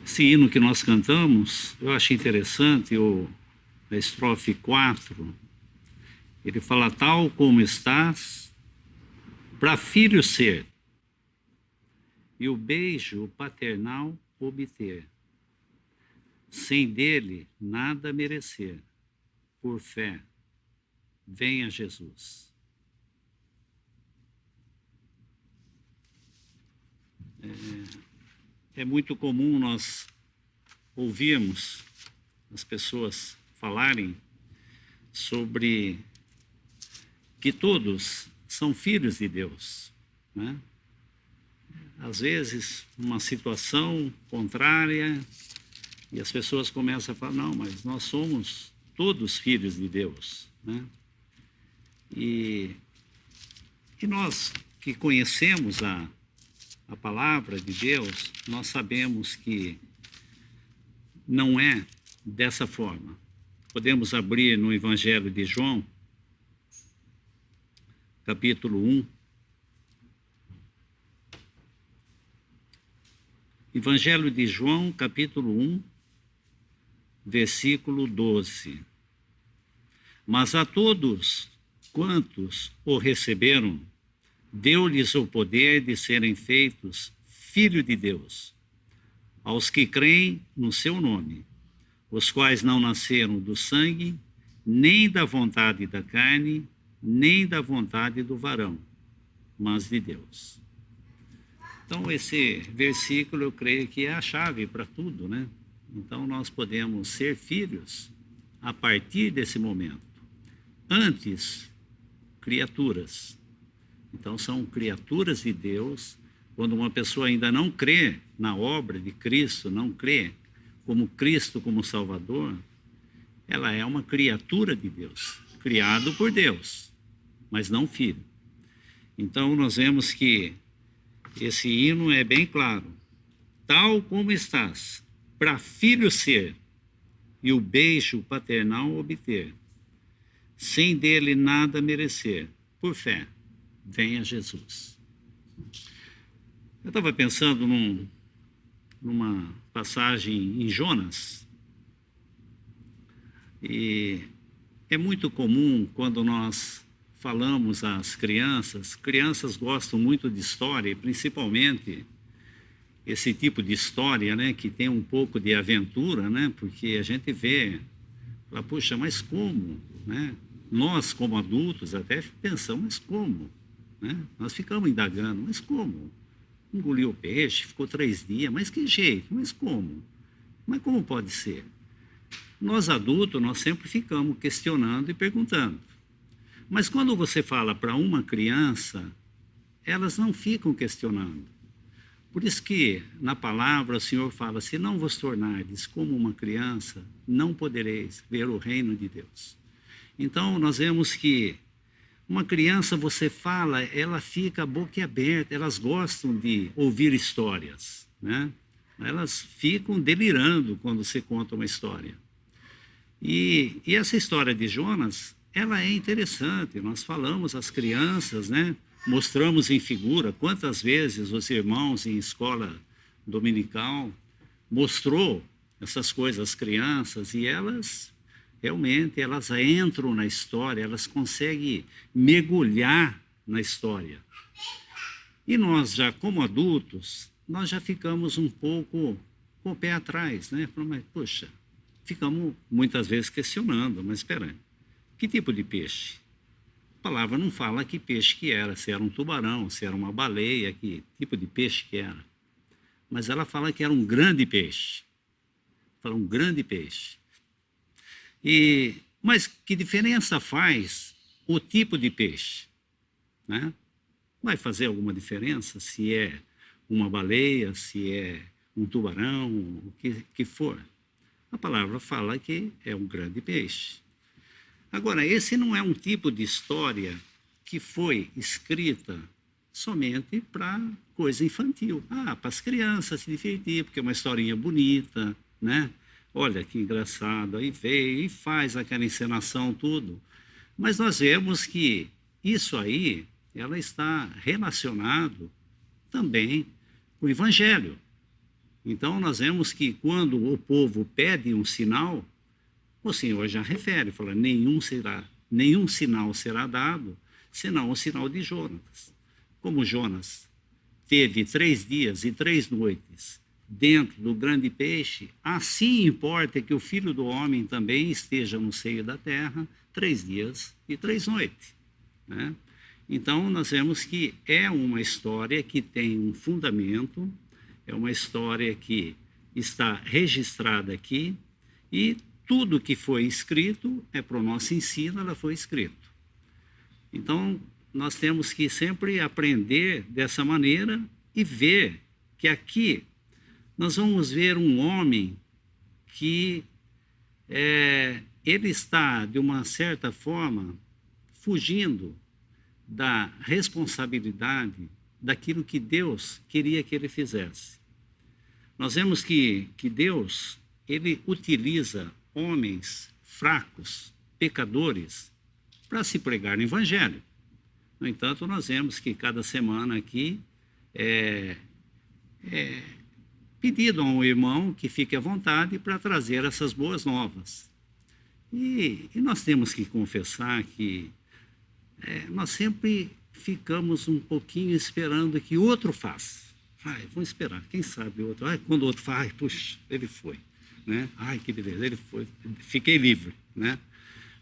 Esse hino que nós cantamos, eu achei interessante, a estrofe 4, ele fala: tal como estás, para filho ser, e o beijo paternal obter, sem dele nada merecer, por fé, venha Jesus. É muito comum nós ouvirmos as pessoas falarem sobre que todos são filhos de Deus, né? Às vezes, uma situação contrária, e as pessoas começam a falar: não, mas nós somos todos filhos de Deus, né? E nós que conhecemos a palavra de Deus, nós sabemos que não é dessa forma. Podemos abrir no Evangelho de João, capítulo 1. Evangelho de João, capítulo 1, versículo 12. Mas a todos quantos o receberam, deu-lhes o poder de serem feitos filhos de Deus, aos que creem no seu nome, os quais não nasceram do sangue, nem da vontade da carne, nem da vontade do varão, mas de Deus. Então, esse versículo eu creio que é a chave para tudo, né? Então, nós podemos ser filhos a partir desse momento. Antes, criaturas. Então, são criaturas de Deus. Quando uma pessoa ainda não crê na obra de Cristo, não crê como Cristo como Salvador, ela é uma criatura de Deus, criado por Deus, mas não filho. Então, nós vemos que esse hino é bem claro: tal como estás, para filho ser, e o beijo paternal obter, sem dele nada merecer, por fé, venha Jesus. Eu estava pensando numa passagem em Jonas, e é muito comum quando nós falamos às crianças gostam muito de história, principalmente esse tipo de história, né, que tem um pouco de aventura, né, porque a gente vê, fala: puxa, mas como, né? Nós, como adultos, até pensamos: mas como, né? Nós ficamos indagando: mas como? Engoliu o peixe, ficou 3 dias, mas que jeito? Mas como? Mas como pode ser? Nós adultos, nós sempre ficamos questionando e perguntando. Mas quando você fala para uma criança, elas não ficam questionando. Por isso que na palavra o Senhor fala: se não vos tornardes como uma criança, não podereis ver o reino de Deus. Então nós vemos que uma criança, você fala, ela fica boquiaberta, elas gostam de ouvir histórias, né? Elas ficam delirando quando você conta uma história. E essa história de Jonas, ela é interessante. Nós falamos às crianças, né? Mostramos em figura. Quantas vezes os irmãos em escola dominical mostrou essas coisas às crianças, e elas realmente elas entram na história, elas conseguem mergulhar na história. E nós já, como adultos, nós já ficamos um pouco com o pé atrás, né? Mas, poxa, ficamos muitas vezes questionando: mas espera aí, que tipo de peixe? A palavra não fala que peixe que era, se era um tubarão, se era uma baleia, que tipo de peixe que era. Mas ela fala que era um grande peixe. Fala um grande peixe. Mas que diferença faz o tipo de peixe, né? Vai fazer alguma diferença se é uma baleia, se é um tubarão, o que for? A palavra fala que é um grande peixe. Agora, esse não é um tipo de história que foi escrita somente para coisa infantil. Para as crianças se divertir, porque é uma historinha bonita, né? Olha que engraçado, aí veio e faz aquela encenação, tudo. Mas nós vemos que isso aí, ela está relacionado também com o Evangelho. Então, nós vemos que quando o povo pede um sinal, o Senhor já refere, fala, nenhum sinal será dado, senão o sinal de Jonas. Como Jonas teve 3 dias e 3 noites dentro do grande peixe, assim importa que o Filho do Homem também esteja no seio da terra 3 dias e 3 noites, né? Então, nós vemos que é uma história que tem um fundamento, é uma história que está registrada aqui, e tudo que foi escrito é para o nosso ensino, ela foi escrito. Então, nós temos que sempre aprender dessa maneira e ver que aqui nós vamos ver um homem que ele está, de uma certa forma, fugindo da responsabilidade daquilo que Deus queria que ele fizesse. Nós vemos que Deus, ele utiliza homens fracos, pecadores, para se pregar no Evangelho. No entanto, nós vemos que cada semana aqui é pedido a um irmão que fique à vontade para trazer essas boas novas. E nós temos que confessar que nós sempre ficamos um pouquinho esperando que o outro faça. Vamos esperar, quem sabe o outro. Quando o outro faz, puxa, ele foi, né? Que beleza, ele foi, fiquei livre, né?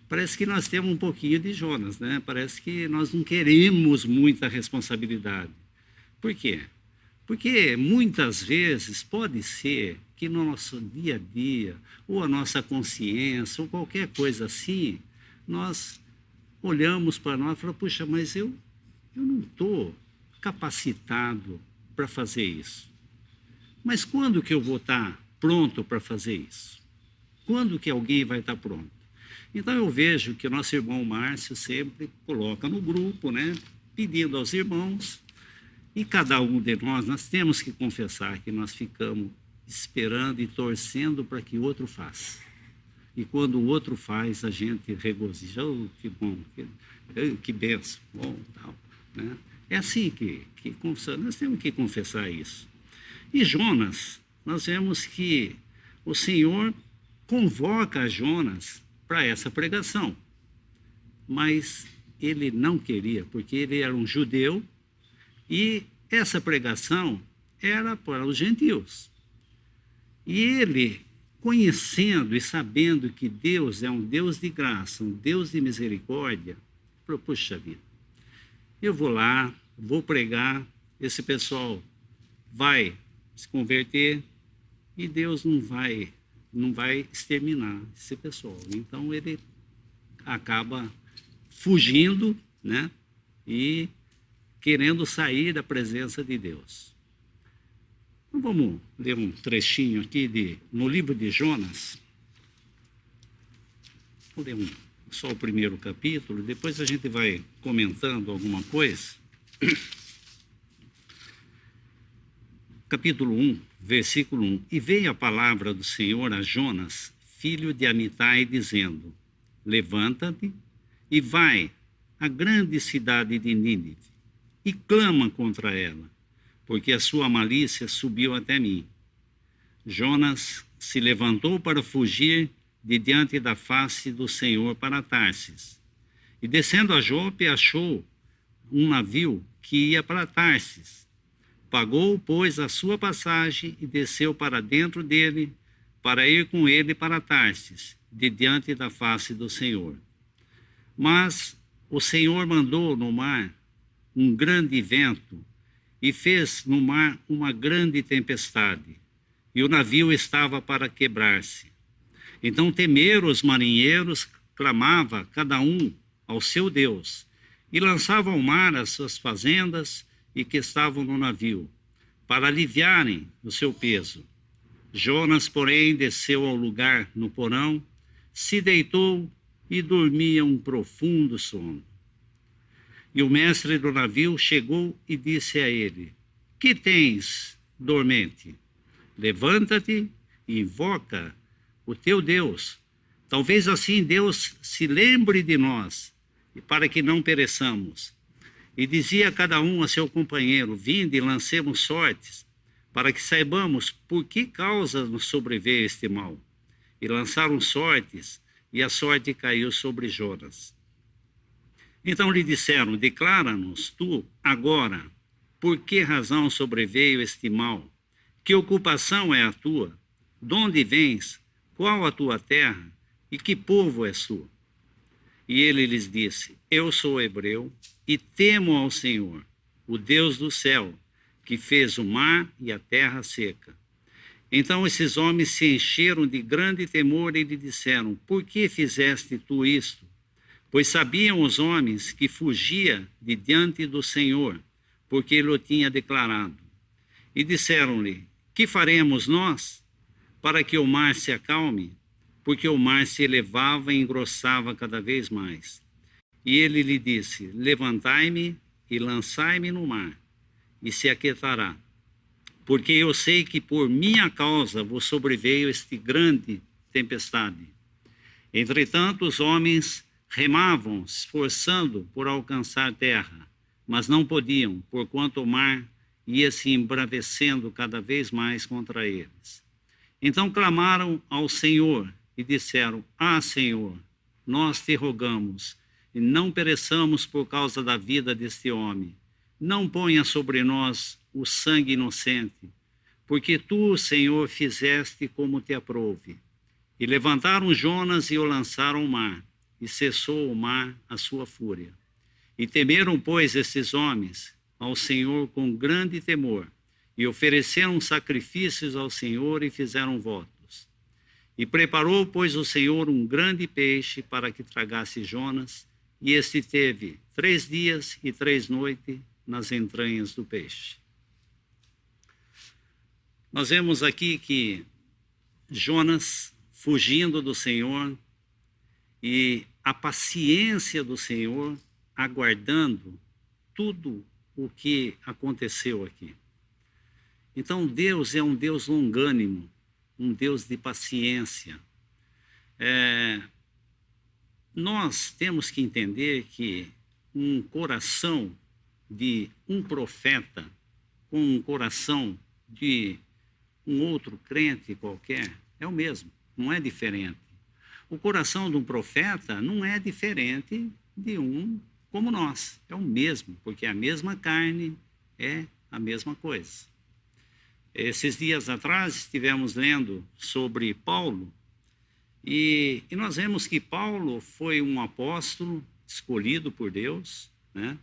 Parece que nós temos um pouquinho de Jonas, né? Parece que nós não queremos muita responsabilidade. Por quê? Porque muitas vezes pode ser que no nosso dia a dia, ou a nossa consciência, ou qualquer coisa assim, nós olhamos para nós e falamos, puxa, mas eu não estou capacitado para fazer isso. Mas quando que eu vou estar pronto para fazer isso? Quando que alguém vai estar pronto? Então eu vejo que o nosso irmão Márcio sempre coloca no grupo, né, pedindo aos irmãos, e cada um de nós temos que confessar que nós ficamos esperando e torcendo para que o outro faça. E quando o outro faz, a gente regozija, que bom, que benção, bom, tal, né? É assim que nós temos que confessar isso. E Jonas, nós vemos que o Senhor convoca Jonas para essa pregação, mas ele não queria, porque ele era um judeu e essa pregação era para os gentios. E ele, conhecendo e sabendo que Deus é um Deus de graça, um Deus de misericórdia, falou, puxa vida, eu vou lá, vou pregar, esse pessoal vai se converter e Deus não vai exterminar esse pessoal. Então ele acaba fugindo, né, e querendo sair da presença de Deus. Então vamos ler um trechinho aqui no livro de Jonas. Vou ler só o primeiro capítulo, depois a gente vai comentando alguma coisa. Capítulo 1, versículo 1. E veio a palavra do Senhor a Jonas, filho de Amitai, dizendo, levanta-te e vai à grande cidade de Nínive e clama contra ela, porque a sua malícia subiu até mim. Jonas se levantou para fugir de diante da face do Senhor para Tarsis. E descendo a Jope, achou um navio que ia para Tarsis. Pagou, pois, a sua passagem e desceu para dentro dele, para ir com ele para Tarsis, de diante da face do Senhor. Mas o Senhor mandou no mar um grande vento e fez no mar uma grande tempestade, e o navio estava para quebrar-se. Então temeram os marinheiros, clamava cada um ao seu Deus, e lançavam ao mar as suas fazendas e que estavam no navio, para aliviarem o seu peso. Jonas, porém, desceu ao lugar no porão, se deitou e dormia um profundo sono. E o mestre do navio chegou e disse a ele, que tens, dormente? Levanta-te e invoca o teu Deus. Talvez assim Deus se lembre de nós, e para que não pereçamos. E dizia a cada um a seu companheiro, vinde e lancemos sortes, para que saibamos por que causa nos sobreveio este mal. E lançaram sortes, e a sorte caiu sobre Jonas. Então lhe disseram: declara-nos tu agora, por que razão sobreveio este mal? Que ocupação é a tua? De onde vens? Qual a tua terra? E que povo és tu? E ele lhes disse: eu sou hebreu e temo ao Senhor, o Deus do céu, que fez o mar e a terra seca. Então esses homens se encheram de grande temor e lhe disseram: por que fizeste tu isto? Pois sabiam os homens que fugia de diante do Senhor, porque ele o tinha declarado. E disseram-lhe: que faremos nós para que o mar se acalme? Porque o mar se elevava e engrossava cada vez mais. E ele lhe disse: levantai-me e lançai-me no mar, e se aquietará. Porque eu sei que por minha causa vos sobreveio este grande tempestade. Entretanto, os homens remavam, esforçando por alcançar terra, mas não podiam, porquanto o mar ia se embravecendo cada vez mais contra eles. Então clamaram ao Senhor e disseram: ah, Senhor, nós te rogamos, e não pereçamos por causa da vida deste homem. Não ponha sobre nós o sangue inocente, porque tu, Senhor, fizeste como te aprouve. E levantaram Jonas e o lançaram ao mar, e cessou o mar a sua fúria. E temeram, pois, esses homens ao Senhor com grande temor, e ofereceram sacrifícios ao Senhor e fizeram votos. E preparou, pois, o Senhor um grande peixe para que tragasse Jonas, e este teve 3 dias e 3 noites nas entranhas do peixe. Nós vemos aqui que Jonas fugindo do Senhor e a paciência do Senhor aguardando tudo o que aconteceu aqui. Então Deus é um Deus longânimo, um Deus de paciência. Nós temos que entender que um coração de um profeta com um coração de um outro crente qualquer é o mesmo, não é diferente. O coração de um profeta não é diferente de um como nós, é o mesmo, porque a mesma carne é a mesma coisa. Esses dias atrás estivemos lendo sobre Paulo e nós vemos que Paulo foi um apóstolo escolhido por Deus, né?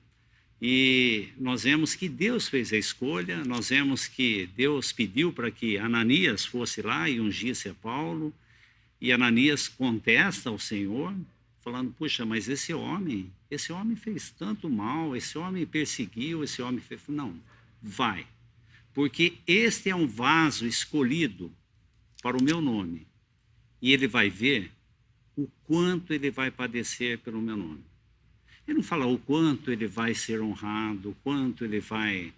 E nós vemos que Deus fez a escolha, nós vemos que Deus pediu para que Ananias fosse lá e ungisse a Paulo, e Ananias contesta ao Senhor, falando: puxa, mas esse homem fez tanto mal, esse homem perseguiu, esse homem fez... Não, vai, porque este é um vaso escolhido para o meu nome, e ele vai ver o quanto ele vai padecer pelo meu nome. Ele não fala o quanto ele vai ser honrado, o quanto ele vai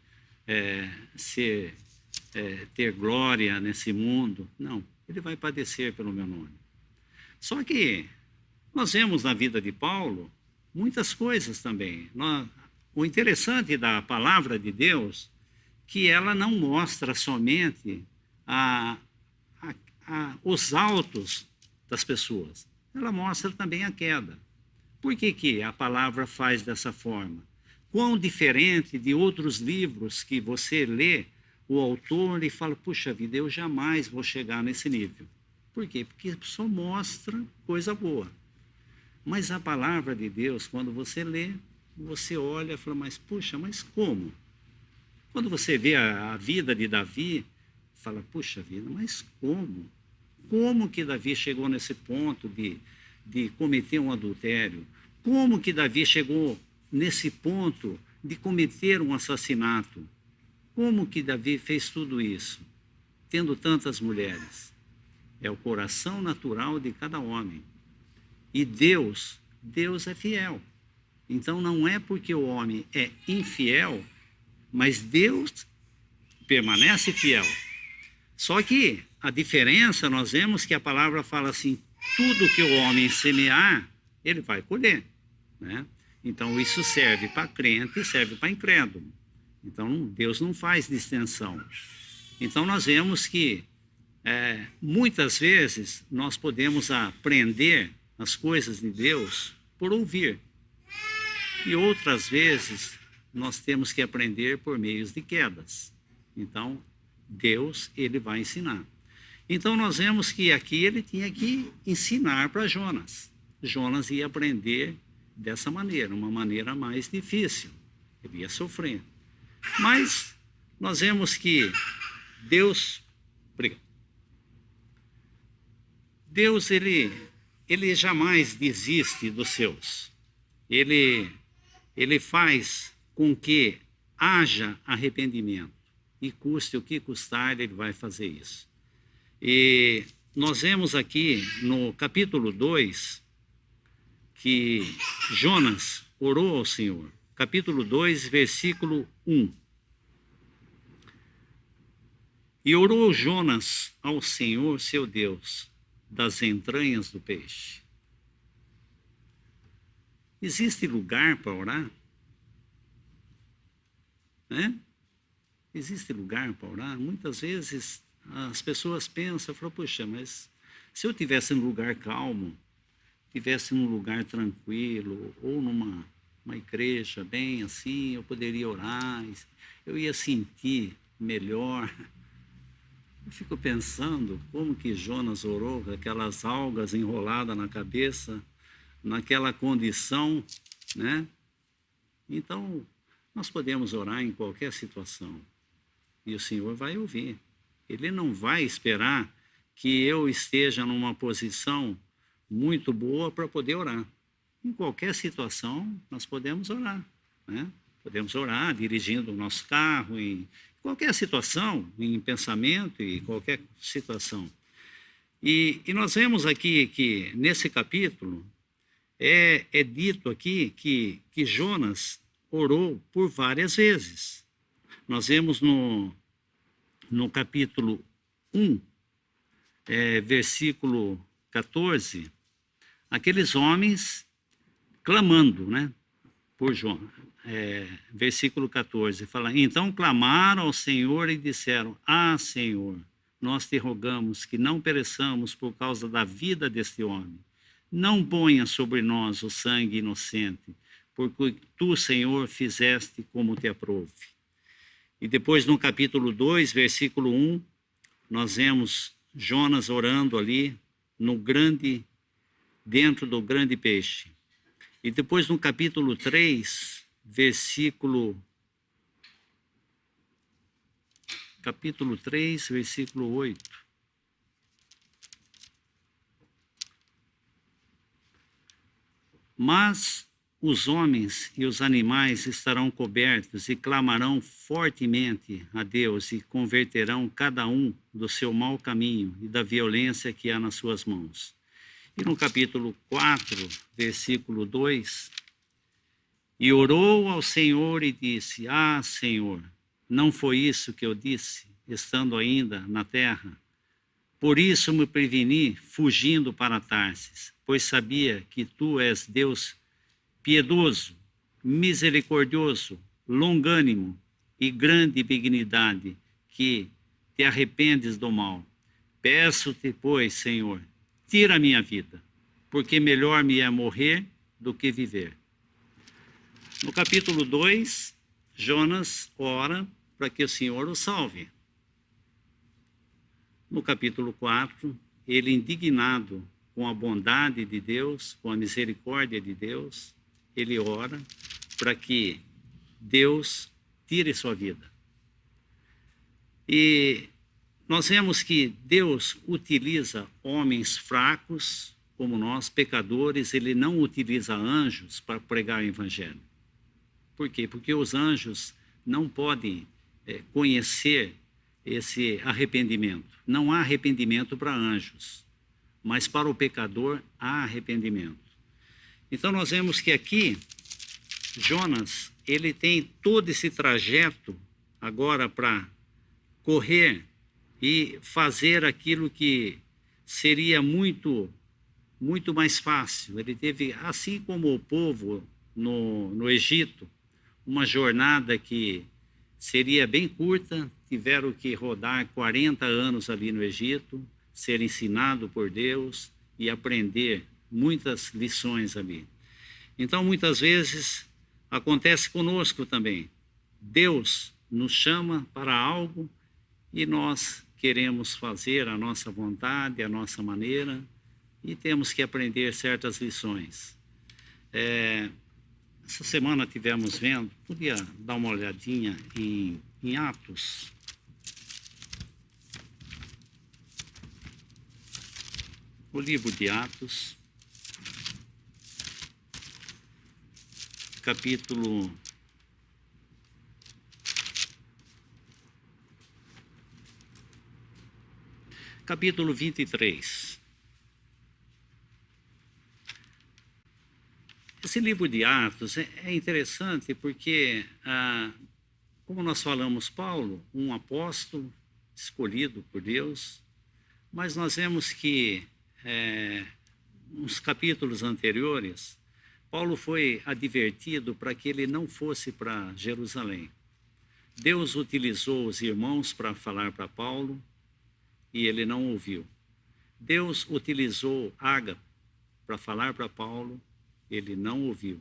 ter glória nesse mundo. Não, ele vai padecer pelo meu nome. Só que nós vemos na vida de Paulo muitas coisas também. O interessante da palavra de Deus é que ela não mostra somente os altos das pessoas, ela mostra também a queda. Por que a palavra faz dessa forma? Quão diferente de outros livros que você lê, o autor e fala: puxa vida, eu jamais vou chegar nesse nível. Por quê? Porque só mostra coisa boa. Mas a palavra de Deus, quando você lê, você olha e fala: mas puxa, mas como? Quando você vê a vida de Davi, fala: puxa vida, mas como? Como que Davi chegou nesse ponto de cometer um adultério? Como que Davi chegou nesse ponto de cometer um assassinato? Como que Davi fez tudo isso, tendo tantas mulheres? É o coração natural de cada homem. E Deus é fiel. Então não é porque o homem é infiel, mas Deus permanece fiel. Só que a diferença, nós vemos que a palavra fala assim: tudo que o homem semear, ele vai colher, né? Então isso serve para crente e serve para incrédulo. Então Deus não faz distinção. Então nós vemos que muitas vezes nós podemos aprender as coisas de Deus por ouvir. E outras vezes nós temos que aprender por meios de quedas. Então, Deus, ele vai ensinar. Então nós vemos que aqui ele tinha que ensinar para Jonas. Jonas ia aprender dessa maneira, uma maneira mais difícil. Ele ia sofrer. Mas nós vemos que Deus, Deus ele jamais desiste dos seus. Ele faz com que haja arrependimento. E custe o que custar, ele vai fazer isso. E nós vemos aqui no capítulo 2 que Jonas orou ao Senhor. Capítulo 2, versículo 1. E orou Jonas ao Senhor, seu Deus, das entranhas do peixe. Existe lugar para orar? Existe lugar para orar? Muitas vezes as pessoas pensam, falam, puxa, mas se eu tivesse num lugar calmo, tivesse num lugar tranquilo, ou numa igreja bem assim, eu poderia orar, eu ia sentir melhor. Eu fico pensando como que Jonas orou, com aquelas algas enroladas na cabeça, naquela condição, né? Então, nós podemos orar em qualquer situação e o Senhor vai ouvir. Ele não vai esperar que eu esteja numa posição muito boa para poder orar. Em qualquer situação, nós podemos orar, né? Podemos orar dirigindo o nosso carro, em qualquer situação, em pensamento e qualquer situação. E nós vemos aqui que, nesse capítulo, é dito aqui que Jonas orou por várias vezes. Nós vemos no capítulo 1, versículo 14, aqueles homens clamando, né, por Jonas. Versículo 14, fala, então clamaram ao Senhor e disseram, Senhor, nós te rogamos que não pereçamos por causa da vida deste homem. Não ponha sobre nós o sangue inocente, porque tu, Senhor, fizeste como te aprouve. E depois no capítulo 2, versículo 1, nós vemos Jonas orando ali dentro do grande peixe. E depois no capítulo 3, versículo 8. Mas os homens e os animais estarão cobertos e clamarão fortemente a Deus e converterão cada um do seu mau caminho e da violência que há nas suas mãos. E no capítulo 4, versículo 2, e orou ao Senhor e disse, Senhor, não foi isso que eu disse, estando ainda na terra? Por isso me preveni, fugindo para Tarsis, pois sabia que tu és Deus piedoso, misericordioso, longânimo e grande benignidade, que te arrependes do mal. Peço-te, pois, Senhor, tira a minha vida, porque melhor me é morrer do que viver. No capítulo 2, Jonas ora para que o Senhor o salve. No capítulo 4, ele indignado com a bondade de Deus, com a misericórdia de Deus, ele ora para que Deus tire sua vida. E nós vemos que Deus utiliza homens fracos, como nós, pecadores, ele não utiliza anjos para pregar o evangelho. Por quê? Porque os anjos não podem conhecer esse arrependimento. Não há arrependimento para anjos, mas para o pecador há arrependimento. Então nós vemos que aqui, Jonas, ele tem todo esse trajeto agora para correr e fazer aquilo que seria muito mais fácil. Ele teve, assim como o povo no Egito, uma jornada que seria bem curta, tiveram que rodar 40 anos ali no Egito, ser ensinado por Deus e aprender muitas lições ali. Então, muitas vezes, acontece conosco também. Deus nos chama para algo e nós queremos fazer a nossa vontade, a nossa maneira, e temos que aprender certas lições. Essa semana tivemos vendo, podia dar uma olhadinha em Atos. O livro de Atos, capítulo 23. Esse livro de Atos é interessante porque, como nós falamos, Paulo, um apóstolo escolhido por Deus, mas nós vemos que, nos capítulos anteriores, Paulo foi advertido para que ele não fosse para Jerusalém. Deus utilizou os irmãos para falar para Paulo e ele não ouviu. Deus utilizou Ágabo para falar para Paulo, ele não ouviu.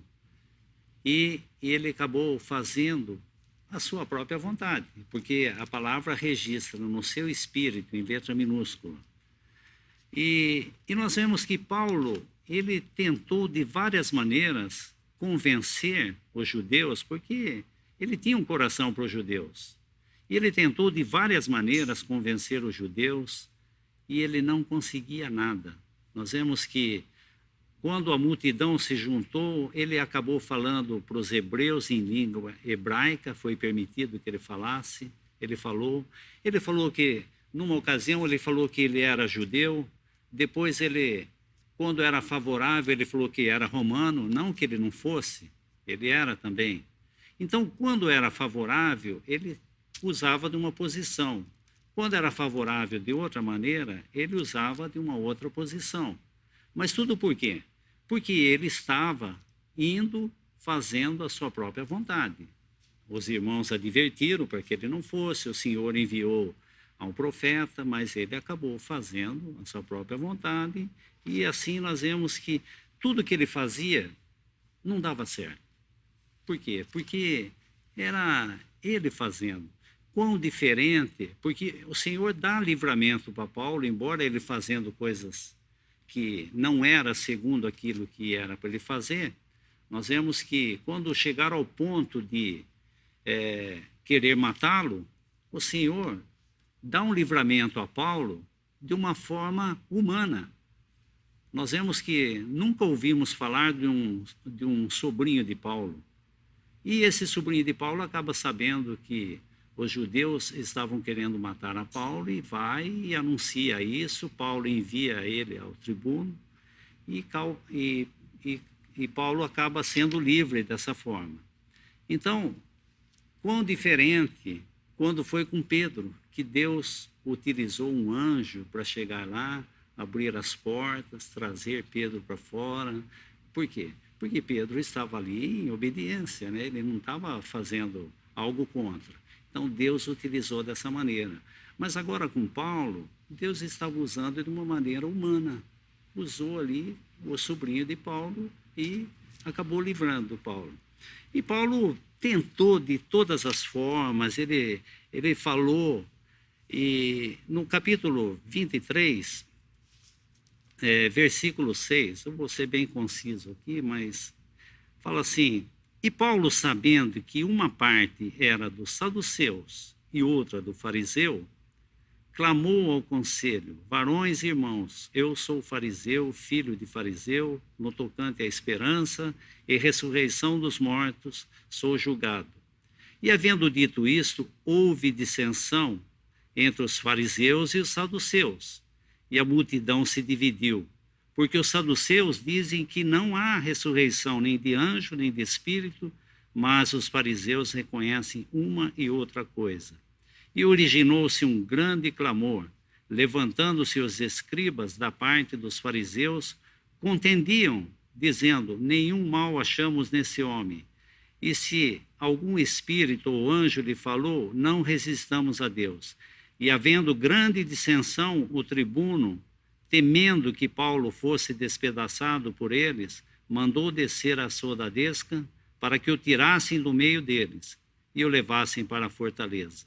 E ele acabou fazendo a sua própria vontade, porque a palavra registra no seu espírito, em letra minúscula. E nós vemos que Paulo, ele tentou de várias maneiras convencer os judeus, porque ele tinha um coração para os judeus. E ele tentou de várias maneiras convencer os judeus e ele não conseguia nada. Nós vemos que quando a multidão se juntou, ele acabou falando para os hebreus em língua hebraica, foi permitido que ele falasse, ele falou que, numa ocasião, ele falou que ele era judeu, depois ele, quando era favorável, ele falou que era romano, não que ele não fosse, ele era também. Então, quando era favorável, ele usava de uma posição. Quando era favorável de outra maneira, ele usava de uma outra posição. Mas tudo por quê? Porque ele estava indo, fazendo a sua própria vontade. Os irmãos advertiram para que ele não fosse, o Senhor enviou a um profeta, mas ele acabou fazendo a sua própria vontade, e assim nós vemos que tudo que ele fazia não dava certo. Por quê? Porque era ele fazendo. Quão diferente, porque o Senhor dá livramento para Paulo, embora ele fazendo coisas que não era segundo aquilo que era para ele fazer, nós vemos que quando chegaram ao ponto de querer matá-lo, o Senhor dá um livramento a Paulo de uma forma humana. Nós vemos que nunca ouvimos falar de um sobrinho de Paulo. E esse sobrinho de Paulo acaba sabendo que os judeus estavam querendo matar a Paulo e vai e anuncia isso. Paulo envia ele ao tribuno e Paulo acaba sendo livre dessa forma. Então, quão diferente quando foi com Pedro, que Deus utilizou um anjo para chegar lá, abrir as portas, trazer Pedro para fora. Por quê? Porque Pedro estava ali em obediência, né? Ele não estava fazendo algo contra. Então, Deus utilizou dessa maneira. Mas agora com Paulo, Deus estava usando de uma maneira humana. Usou ali o sobrinho de Paulo e acabou livrando Paulo. E Paulo tentou de todas as formas, ele falou, e no capítulo 23, versículo 6, eu vou ser bem conciso aqui, mas fala assim: e Paulo, sabendo que uma parte era dos saduceus e outra do fariseu, clamou ao conselho: varões e irmãos, eu sou fariseu, filho de fariseu, no tocante à esperança e ressurreição dos mortos, sou julgado. E havendo dito isto, houve dissensão entre os fariseus e os saduceus, e a multidão se dividiu. Porque os saduceus dizem que não há ressurreição nem de anjo, nem de espírito, mas os fariseus reconhecem uma e outra coisa. E originou-se um grande clamor. Levantando-se os escribas da parte dos fariseus, contendiam, dizendo: nenhum mal achamos nesse homem. E se algum espírito ou anjo lhe falou, não resistamos a Deus. E havendo grande dissensão, o tribuno, temendo que Paulo fosse despedaçado por eles, mandou descer a soldadesca para que o tirassem do meio deles e o levassem para a fortaleza.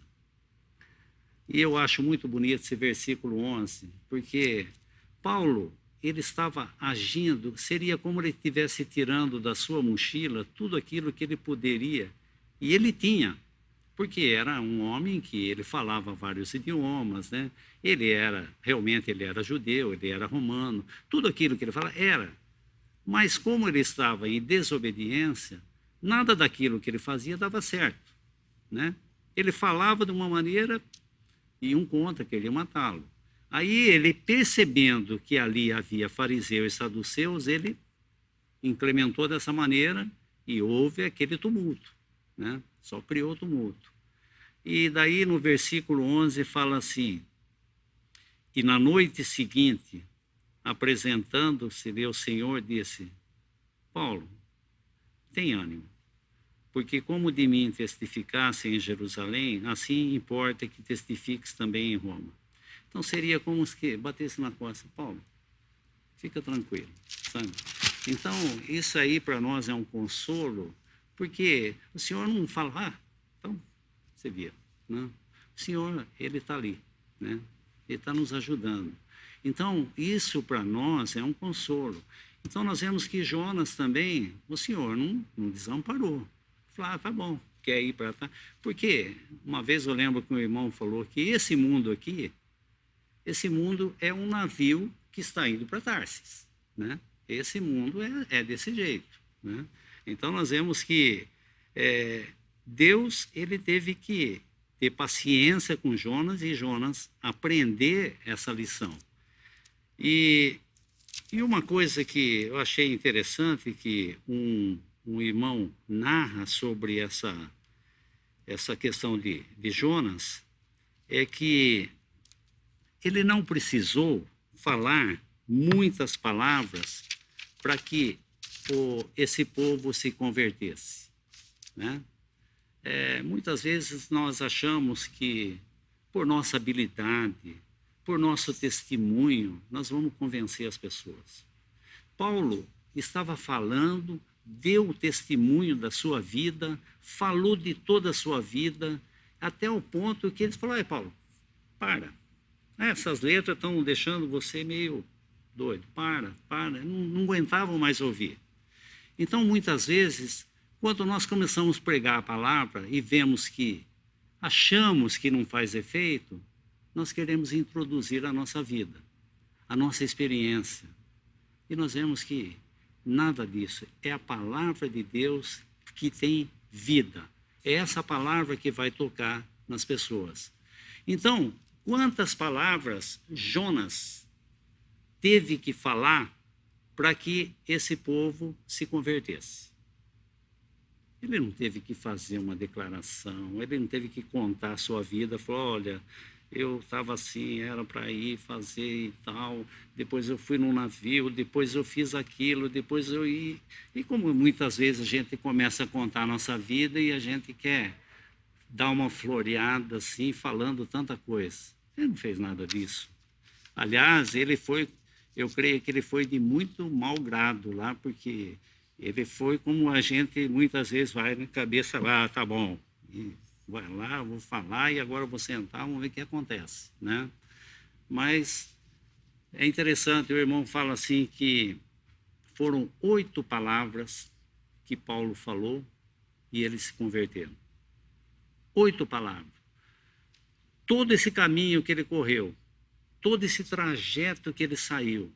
E eu acho muito bonito esse versículo 11, porque Paulo, ele estava agindo, seria como ele estivesse tirando da sua mochila tudo aquilo que ele poderia, e ele tinha, porque era um homem que ele falava vários idiomas, né? Realmente ele era judeu, ele era romano, tudo aquilo que ele falava era. Mas como ele estava em desobediência, nada daquilo que ele fazia dava certo, né? Ele falava de uma maneira e um contra que ele ia matá-lo. Aí ele, percebendo que ali havia fariseus e saduceus, ele implementou dessa maneira e houve aquele tumulto, né? Só criou tumulto. E daí no versículo 11 fala assim: e na noite seguinte, apresentando-se-lhe o Senhor, disse: Paulo, tem ânimo, porque como de mim testificasse em Jerusalém, assim importa que testifiques também em Roma. Então seria como se batesse na costa: Paulo, fica tranquilo, sabe? Então isso aí para nós é um consolo, porque o Senhor não fala, então você vira, né? O Senhor, ele está ali, né? Ele está nos ajudando. Então isso para nós é um consolo. Então nós vemos que Jonas também, o Senhor não desamparou. Falou, tá bom, quer ir para cá? Porque uma vez eu lembro que um irmão falou que esse mundo aqui, esse mundo é um navio que está indo para Tarsis, né? Esse mundo é desse jeito, né? Então nós vemos que Deus, ele teve que ter paciência com Jonas e Jonas aprender essa lição. E uma coisa que eu achei interessante, que um irmão narra sobre essa questão de Jonas, é que ele não precisou falar muitas palavras para que esse povo se convertesse, né? Muitas vezes nós achamos que, por nossa habilidade, por nosso testemunho, nós vamos convencer as pessoas. Paulo estava falando, deu o testemunho da sua vida, falou de toda a sua vida, até o ponto que eles falaram: Paulo, para. Essas letras estão deixando você meio doido. Para. Não aguentavam mais ouvir. Então, muitas vezes, quando nós começamos a pregar a palavra e vemos que achamos que não faz efeito, nós queremos introduzir a nossa vida, a nossa experiência. E nós vemos que nada disso. É a palavra de Deus que tem vida. É essa palavra que vai tocar nas pessoas. Então, quantas palavras Jonas teve que falar para que esse povo se convertesse? Ele não teve que fazer uma declaração, ele não teve que contar a sua vida, falou: olha, eu estava assim, era para ir fazer e tal, depois eu fui num navio, depois eu fiz aquilo, depois eu ia. E como muitas vezes a gente começa a contar a nossa vida e a gente quer dar uma floreada assim, falando tanta coisa. Ele não fez nada disso. Aliás, eu creio que ele foi de muito mau grado lá, porque ele foi como a gente muitas vezes vai na cabeça lá, tá bom, e vai lá, vou falar e agora vou sentar, vamos ver o que acontece, né? Mas é interessante, o irmão fala assim que foram 8 palavras que Paulo falou e eles se converteram. 8 palavras. Todo esse caminho que ele correu, todo esse trajeto que ele saiu,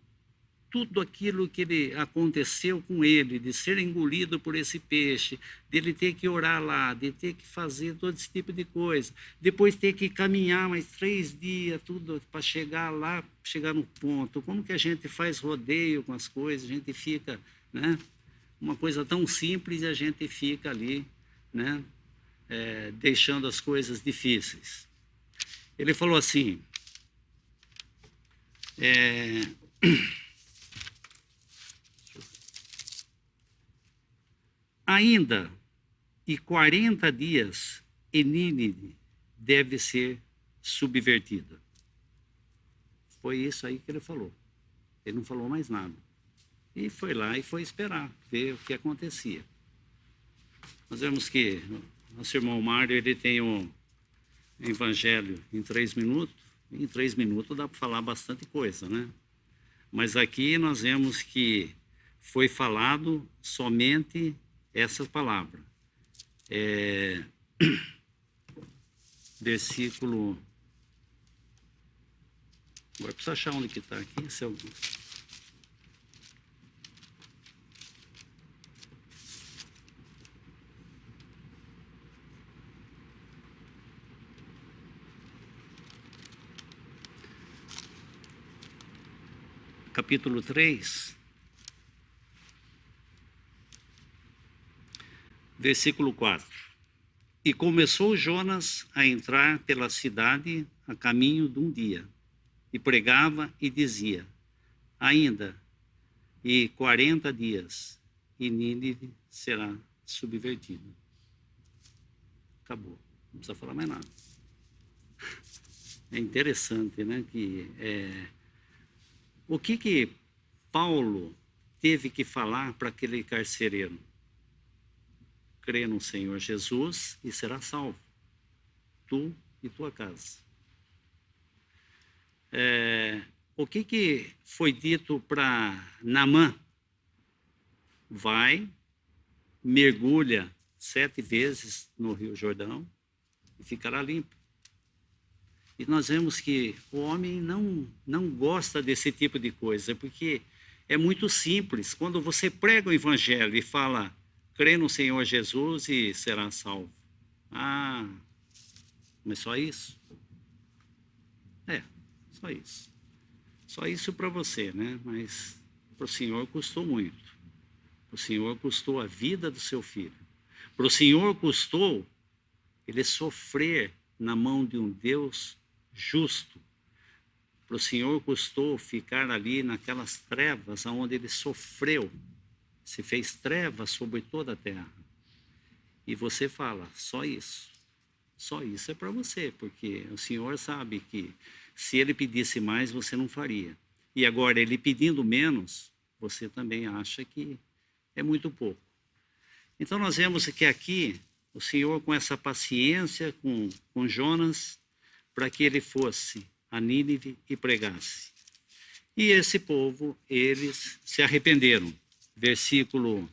tudo aquilo que aconteceu com ele, de ser engolido por esse peixe, dele ter que orar lá, de ter que fazer todo esse tipo de coisa, depois ter que caminhar mais 3 dias, tudo para chegar lá, chegar no ponto. Como que a gente faz rodeio com as coisas? A gente fica, né? Uma coisa tão simples e a gente fica ali, né? Deixando as coisas difíceis. Ele falou assim, ainda e 40 dias e Nínive deve ser subvertida. Foi isso aí que ele falou. Ele não falou mais nada. E foi lá e foi esperar, ver o que acontecia. Nós vemos que nosso irmão Mário, ele tem o Evangelho em 3 minutos. Em 3 minutos dá para falar bastante coisa, né? Mas aqui nós vemos que foi falado somente essa palavra. Versículo... Agora preciso achar onde que está aqui. Se eu... Capítulo 3, versículo 4. E começou Jonas a entrar pela cidade a caminho de um dia, e pregava e dizia, ainda, e 40 dias, e Nínive será subvertida. Acabou, não precisa falar mais nada. É interessante, né, que... O que Paulo teve que falar para aquele carcereiro? Crê no Senhor Jesus e será salvo, tu e tua casa. O que foi dito para Naamã? Vai, mergulha 7 vezes no Rio Jordão e ficará limpo. E nós vemos que o homem não gosta desse tipo de coisa, porque é muito simples. Quando você prega o Evangelho e fala, crê no Senhor Jesus e será salvo. Ah, mas só isso? Só isso. Só isso para você, né? Mas para o Senhor custou muito. Para o Senhor custou a vida do seu filho. Para o Senhor custou ele sofrer na mão de um Deus justo. Para o Senhor custou ficar ali naquelas trevas onde ele sofreu, se fez trevas sobre toda a terra. E você fala, só isso é para você, porque o Senhor sabe que se ele pedisse mais, você não faria. E agora, ele pedindo menos, você também acha que é muito pouco. Então, nós vemos que aqui, o Senhor, com essa paciência com Jonas, para que ele fosse a Nínive e pregasse. E esse povo, eles se arrependeram. Versículo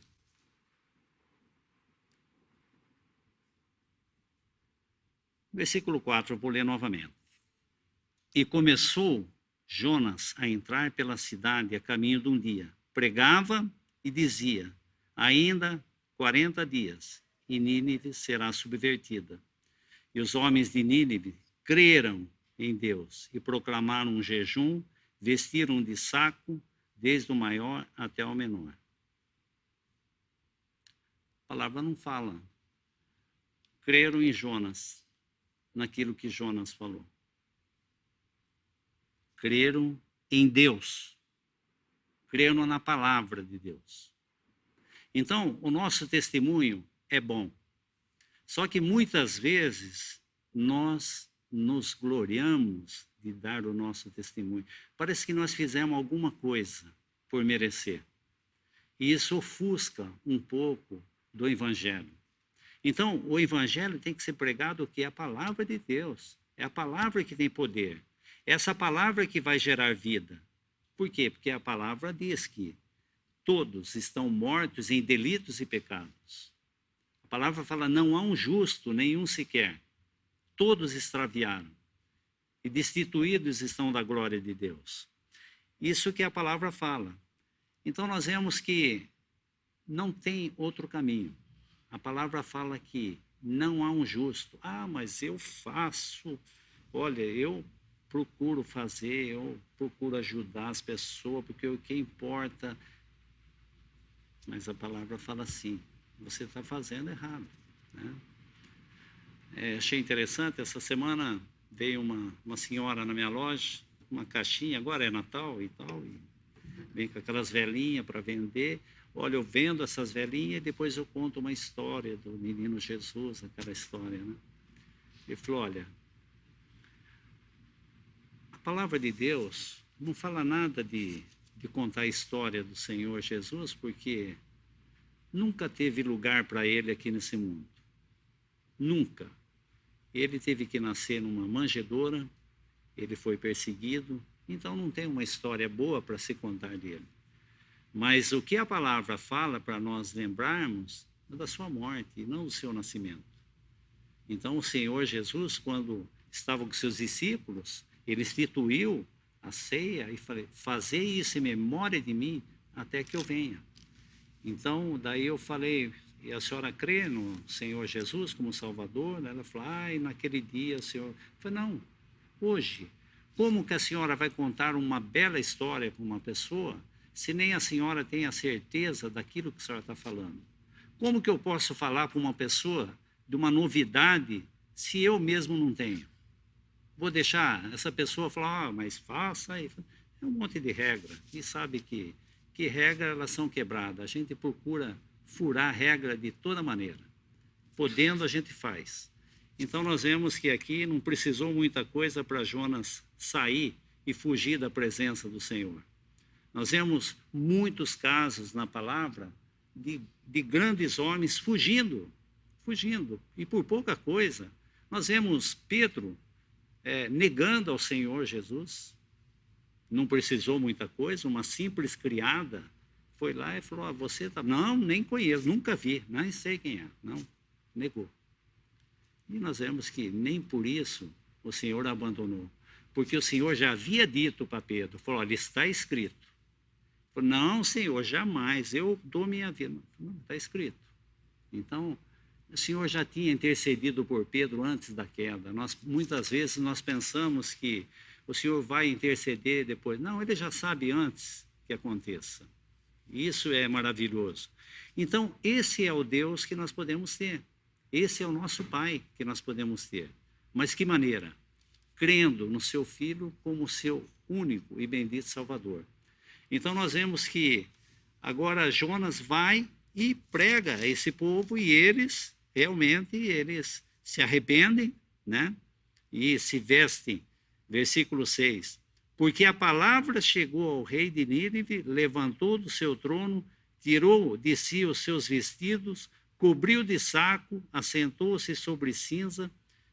4, eu vou ler novamente. E começou Jonas a entrar pela cidade a caminho de um dia. Pregava e dizia, ainda 40 dias, e Nínive será subvertida. E os homens de Nínive creram em Deus e proclamaram um jejum, vestiram de saco, desde o maior até o menor. A palavra não fala. Creram em Jonas, naquilo que Jonas falou. Creram em Deus. Creram na palavra de Deus. Então, o nosso testemunho é bom. Só que muitas vezes nós nos gloriamos de dar o nosso testemunho. Parece que nós fizemos alguma coisa por merecer. E isso ofusca um pouco do Evangelho. Então, o Evangelho tem que ser pregado, que é a palavra de Deus. É a palavra que tem poder. É essa palavra que vai gerar vida. Por quê? Porque a palavra diz que todos estão mortos em delitos e pecados. A palavra fala, não há um justo, nenhum sequer. Todos extraviaram e destituídos estão da glória de Deus. Isso que a palavra fala. Então nós vemos que não tem outro caminho. A palavra fala que não há um justo. Ah, mas eu faço, olha, eu procuro fazer, eu procuro ajudar as pessoas, porque o que importa... Mas a palavra fala assim, você está fazendo errado, né? Achei interessante, essa semana veio uma senhora na minha loja, uma caixinha, agora é Natal e tal, e vem com aquelas velinhas para vender. Olha, eu vendo essas velhinhas e depois eu conto uma história do menino Jesus, aquela história, né? Ele falou, olha, a palavra de Deus não fala nada de contar a história do Senhor Jesus, porque nunca teve lugar para ele aqui nesse mundo. Nunca. Ele teve que nascer numa manjedoura, ele foi perseguido, então não tem uma história boa para se contar dele. Mas o que a palavra fala para nós lembrarmos é da sua morte, não do seu nascimento. Então o Senhor Jesus, quando estava com seus discípulos, ele instituiu a ceia e falou, fazei isso em memória de mim até que eu venha. Então, daí eu falei, e a senhora crê no Senhor Jesus como Salvador? Ela falou, naquele dia o Senhor... Eu falei, não, hoje, como que a senhora vai contar uma bela história para uma pessoa se nem a senhora tem a certeza daquilo que a senhora está falando? Como que eu posso falar para uma pessoa de uma novidade se eu mesmo não tenho? Vou deixar essa pessoa falar, mas faça aí. É um monte de regra. E sabe que regras elas são quebradas. A gente procura furar a regra de toda maneira. Podendo, a gente faz. Então, nós vemos que aqui não precisou muita coisa para Jonas sair e fugir da presença do Senhor. Nós vemos muitos casos na palavra de grandes homens fugindo, e por pouca coisa. Nós vemos Pedro negando ao Senhor Jesus, não precisou muita coisa, uma simples criada foi lá e falou, você está... Não, nem conheço, nunca vi, nem sei quem é. Não, negou. E nós vemos que nem por isso o Senhor abandonou, porque o Senhor já havia dito para Pedro, falou, olha, está escrito. Falou, não, Senhor, jamais, eu dou minha vida. Não, está escrito. Então, o Senhor já tinha intercedido por Pedro antes da queda. Muitas vezes nós pensamos que o Senhor vai interceder depois. Não, ele já sabe antes que aconteça. Isso é maravilhoso. Então, esse é o Deus que nós podemos ter. Esse é o nosso Pai que nós podemos ter. Mas que maneira? Crendo no seu Filho como seu único e bendito Salvador. Então, nós vemos que agora Jonas vai e prega a esse povo e eles se arrependem, né? E se vestem. Versículo 6. Porque a palavra chegou ao rei de Nínive, levantou do seu trono, tirou de si os seus vestidos, cobriu de saco, assentou-se sobre cinza,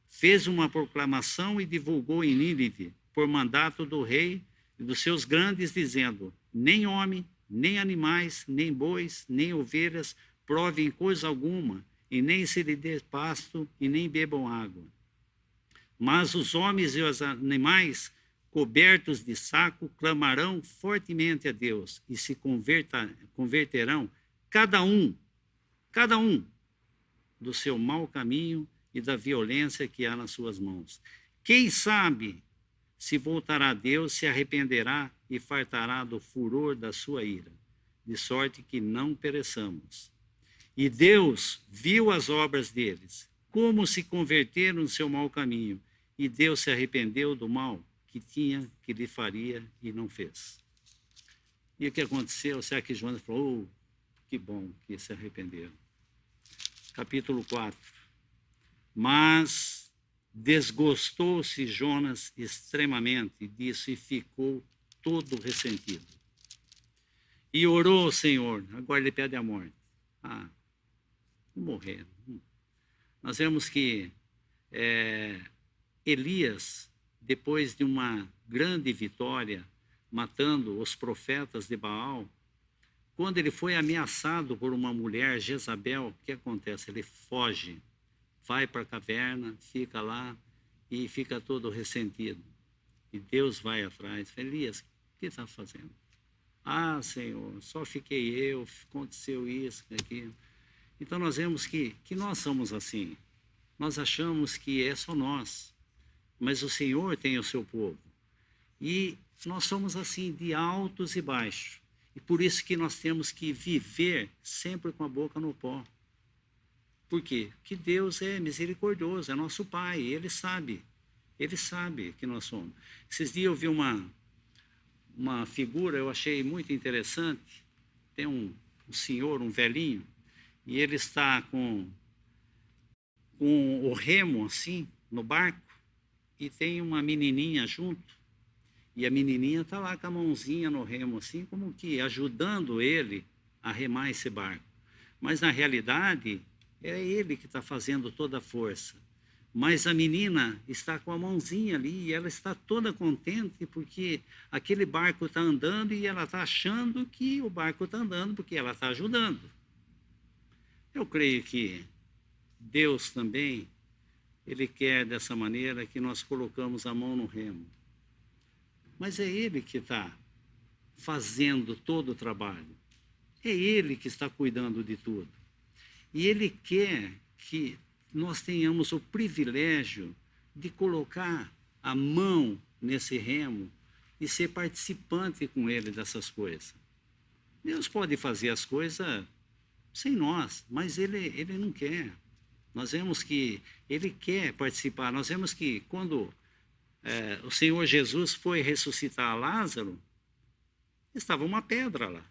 fez uma proclamação e divulgou em Nínive, por mandato do rei e dos seus grandes, dizendo, nem homem, nem animais, nem bois, nem ovelhas provem coisa alguma, e nem se lhe dê pasto, e nem bebam água. Mas os homens e os animais, cobertos de saco, clamarão fortemente a Deus, e se converterão, cada um, do seu mau caminho e da violência que há nas suas mãos. Quem sabe se voltará a Deus, se arrependerá e fartará do furor da sua ira, de sorte que não pereçamos. E Deus viu as obras deles, como se converteram no seu mau caminho, e Deus se arrependeu do mal que lhe faria e não fez. E o que aconteceu? Será que Jonas falou, que bom que se arrependeram. Capítulo 4. Mas desgostou-se Jonas extremamente disso e ficou todo ressentido. E orou ao Senhor, agora ele pede a morte. Vou morrer. Nós vemos que Elias, depois de uma grande vitória, matando os profetas de Baal, quando ele foi ameaçado por uma mulher, Jezabel, o que acontece? Ele foge, vai para a caverna, fica lá e fica todo ressentido. E Deus vai atrás. Elias, o que está fazendo? Senhor, só fiquei eu, aconteceu isso, aquilo. Então nós vemos que nós somos assim. Nós achamos que é só nós, mas o Senhor tem o seu povo. E nós somos assim, de altos e baixos. E por isso que nós temos que viver sempre com a boca no pó. Por quê? Porque Deus é misericordioso, é nosso Pai, Ele sabe que nós somos. Esses dias eu vi uma figura, eu achei muito interessante. Tem um um senhor, um velhinho, e ele está com o remo assim no barco e tem uma menininha junto. E a menininha está lá com a mãozinha no remo, assim, como que ajudando ele a remar esse barco. Mas, na realidade, é ele que está fazendo toda a força. Mas a menina está com a mãozinha ali e ela está toda contente porque aquele barco está andando e ela está achando que o barco está andando porque ela está ajudando. Eu creio que Deus também, Ele quer dessa maneira que nós colocamos a mão no remo. Mas é Ele que está fazendo todo o trabalho. É Ele que está cuidando de tudo. E Ele quer que nós tenhamos o privilégio de colocar a mão nesse remo e ser participante com Ele dessas coisas. Deus pode fazer as coisas sem nós, mas Ele não quer. Nós vemos que Ele quer participar. Nós vemos que quando o Senhor Jesus foi ressuscitar Lázaro, estava uma pedra lá.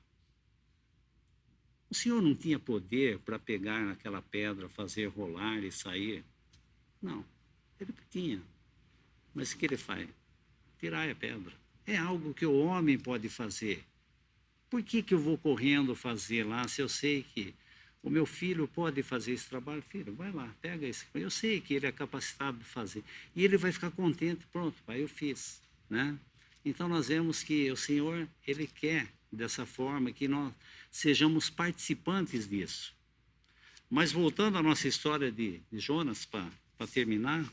O Senhor não tinha poder para pegar naquela pedra, fazer rolar e sair? Não, Ele tinha. Mas o que Ele faz? Tirar a pedra. É algo que o homem pode fazer. Por que eu vou correndo fazer lá se eu sei que o meu filho pode fazer esse trabalho? Filho, vai lá, pega esse. Eu sei que ele é capacitado de fazer. E ele vai ficar contente, pronto, pai, eu fiz. Né? Então nós vemos que o Senhor, Ele quer dessa forma que nós sejamos participantes disso. Mas voltando à nossa história de Jonas, para terminar,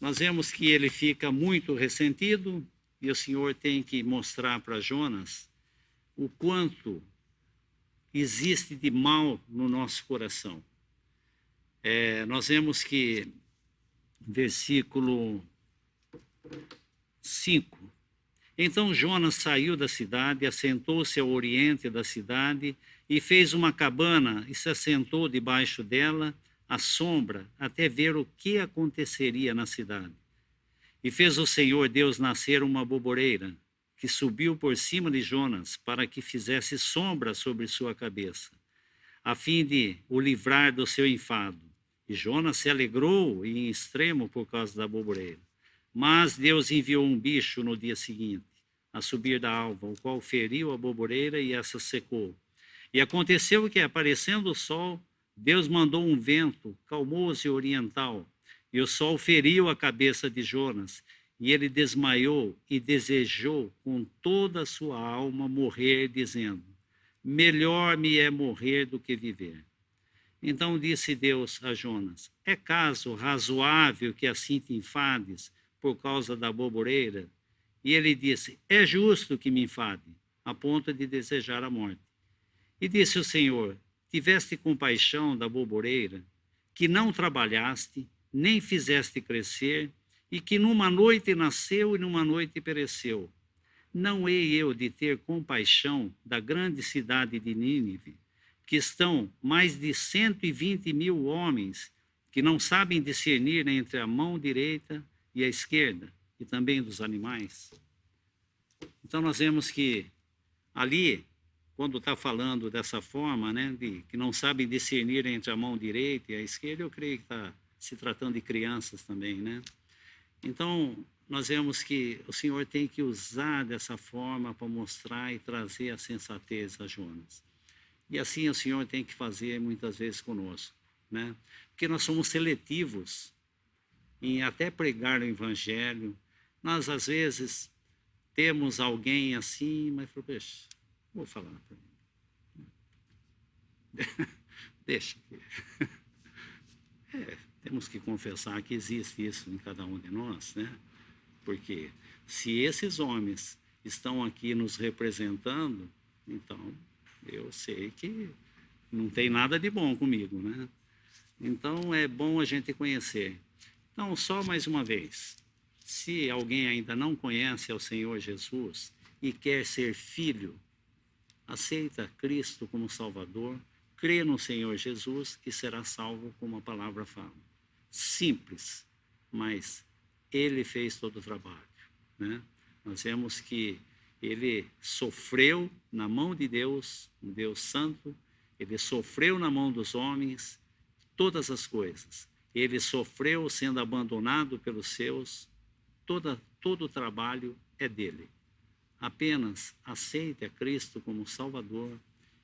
nós vemos que ele fica muito ressentido e o Senhor tem que mostrar para Jonas o quanto existe de mal no nosso coração. Nós vemos que, versículo 5, então Jonas saiu da cidade, assentou-se ao oriente da cidade e fez uma cabana e se assentou debaixo dela, à sombra, até ver o que aconteceria na cidade. E fez o Senhor Deus nascer uma boboreira, que subiu por cima de Jonas, para que fizesse sombra sobre sua cabeça, a fim de o livrar do seu enfado. E Jonas se alegrou em extremo por causa da boboreira. Mas Deus enviou um bicho no dia seguinte, a subir da alva, o qual feriu a boboreira e essa secou. E aconteceu que, aparecendo o sol, Deus mandou um vento calmoso e oriental, e o sol feriu a cabeça de Jonas, e ele desmaiou e desejou com toda a sua alma morrer, dizendo: melhor me é morrer do que viver. Então disse Deus a Jonas: é caso razoável que assim te enfades por causa da boboreira? E ele disse: é justo que me enfade, a ponto de desejar a morte. E disse o Senhor: tiveste compaixão da boboreira, que não trabalhaste, nem fizeste crescer, e que numa noite nasceu e numa noite pereceu. Não hei eu de ter compaixão da grande cidade de Nínive, que estão mais de 120.000 homens, que não sabem discernir entre a mão direita e a esquerda, e também dos animais. Então nós vemos que ali, quando está falando dessa forma, né, de que não sabem discernir entre a mão direita e a esquerda, eu creio que está se tratando de crianças também, né? Então, nós vemos que o Senhor tem que usar dessa forma para mostrar e trazer a sensatez a Jonas. E assim o Senhor tem que fazer muitas vezes conosco, né? Porque nós somos seletivos em até pregar o Evangelho. Nós, às vezes, temos alguém assim, mas falo, deixa, vou falar para mim. Deixa. Temos que confessar que existe isso em cada um de nós, né? Porque se esses homens estão aqui nos representando, então eu sei que não tem nada de bom comigo, né? Então é bom a gente conhecer. Então, só mais uma vez, se alguém ainda não conhece ao Senhor Jesus e quer ser filho, aceita Cristo como Salvador, crê no Senhor Jesus e será salvo, como a palavra fala. Simples, mas Ele fez todo o trabalho, né? Nós vemos que Ele sofreu na mão de Deus, um Deus santo, Ele sofreu na mão dos homens todas as coisas. Ele sofreu sendo abandonado pelos seus. Todo o trabalho é dele. Apenas aceite a Cristo como Salvador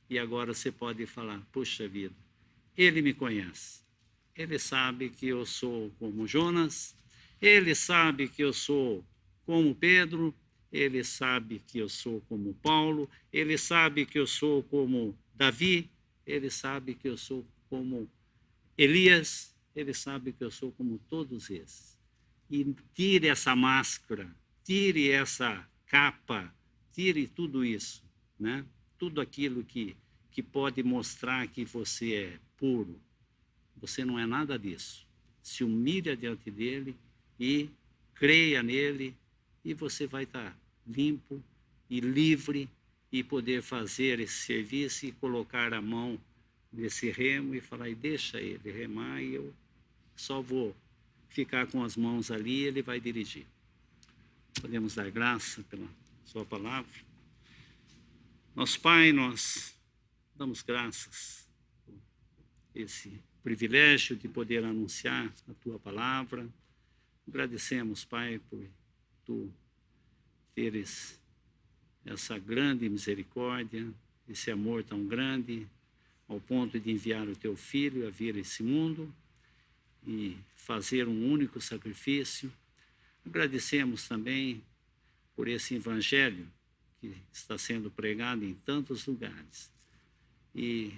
e agora você pode falar, puxa vida, Ele me conhece. Ele sabe que eu sou como Jonas, Ele sabe que eu sou como Pedro, Ele sabe que eu sou como Paulo, Ele sabe que eu sou como Davi, Ele sabe que eu sou como Elias, Ele sabe que eu sou como todos esses. E tire essa máscara, tire essa capa, tire tudo isso, né? Tudo aquilo que pode mostrar que você é puro. Você não é nada disso. Se humilhe diante dele e creia nele e você vai estar limpo e livre e poder fazer esse serviço e colocar a mão nesse remo e falar, e deixa ele remar e eu só vou ficar com as mãos ali e ele vai dirigir. Podemos dar graça pela sua palavra. Nosso Pai, nós damos graças por esse privilégio de poder anunciar a tua palavra. Agradecemos, Pai, por tu teres essa grande misericórdia, esse amor tão grande, ao ponto de enviar o teu Filho a vir a esse mundo e fazer um único sacrifício. Agradecemos também por esse evangelho que está sendo pregado em tantos lugares. E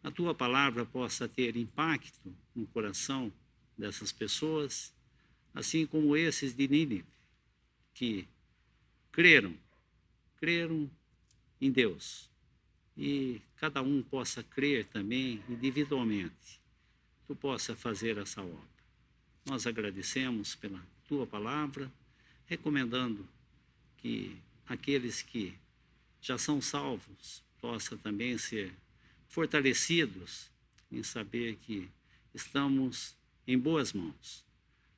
a tua palavra possa ter impacto no coração dessas pessoas, assim como esses de Nínive, que creram em Deus. E cada um possa crer também individualmente, tu possa fazer essa obra. Nós agradecemos pela tua palavra, recomendando que aqueles que já são salvos possam também ser fortalecidos em saber que estamos em boas mãos.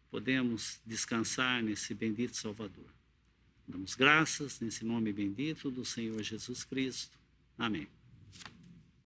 Podemos descansar nesse bendito Salvador. Damos graças nesse nome bendito do Senhor Jesus Cristo. Amém.